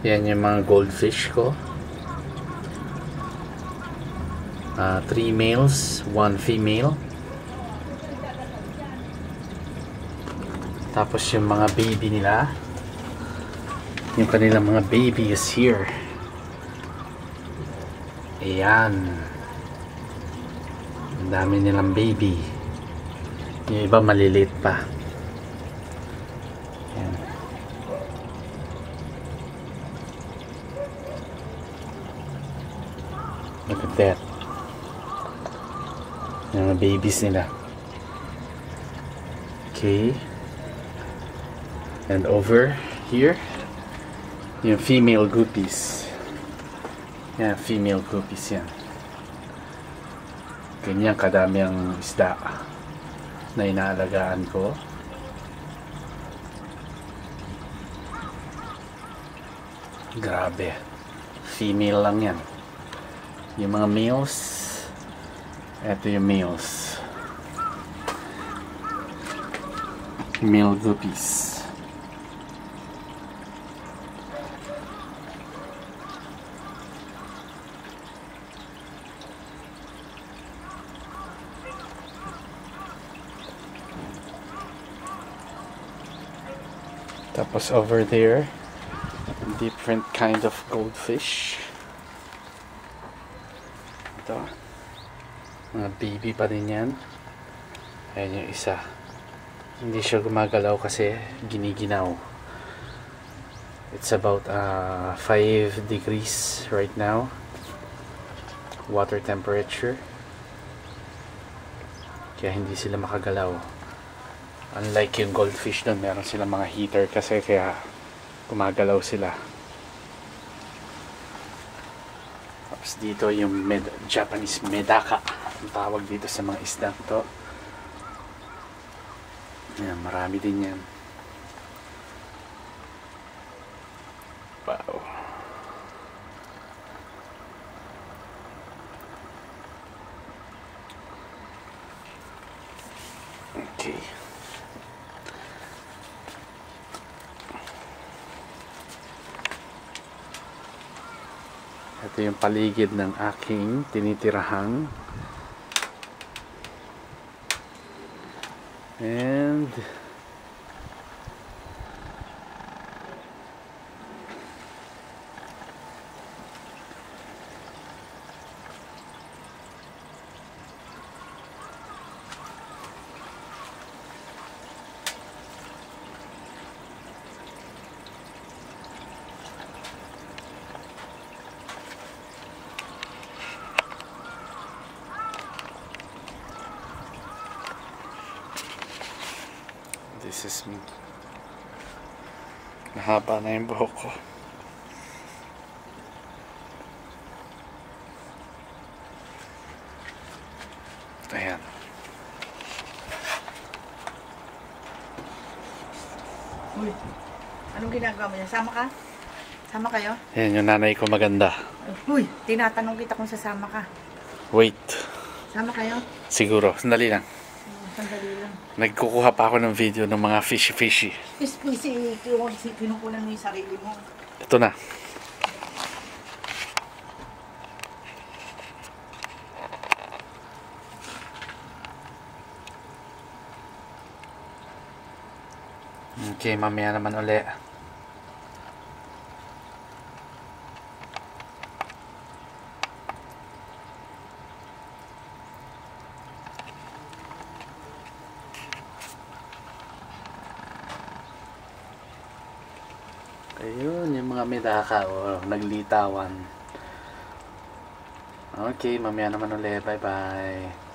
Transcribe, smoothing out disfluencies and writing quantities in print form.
Yan yung mga goldfish ko. 3 males, 1 female. Tapos yung mga baby nila, yung kanilang mga baby is here. Ayan, ang dami nilang baby. Yung iba maliliit pa. Ayan. Look at that. Yung mga babies nila. Okay. And over here, yung female guppies. Yan, female guppies yan. Ganyan kadami ang isda na inaalagaan ko. Grabe. Female lang yan. Yung mga males, eto yung males. Male guppies. Tapos over there, different kind of goldfish. Ito, mga baby pa din yan. Ayan yung isa. Hindi siya gumagalaw kasi giniginaw. It's about 5 degrees right now, water temperature, kaya hindi sila makagalaw. Unlike yung goldfish doon, meron silang mga heater kasi kaya gumagalaw sila. Tapos dito yung Japanese medaka, ang tawag dito sa mga isda ito. Yan, marami din yan. Wow. Okay. Ito yung paligid ng aking tinitirahang. And this is me. Mahaba na yung buhok ko. Ayan. Uy, anong ginagawa mo niya? Sama ka? Sama kayo? Ayan yung nanay ko maganda. Uy, tinatanong kita kung sasama ka. Wait. Sama kayo? Siguro. Sandali lang. Sandali lang. Nagkukuha pa ako ng video ng mga fishy. Kinukunan mo yung sarili mo. Ito na. Okay, mamaya naman uli. Ayun, yung mga medaka, naglitawan. Okay, mamaya naman uli. Bye-bye.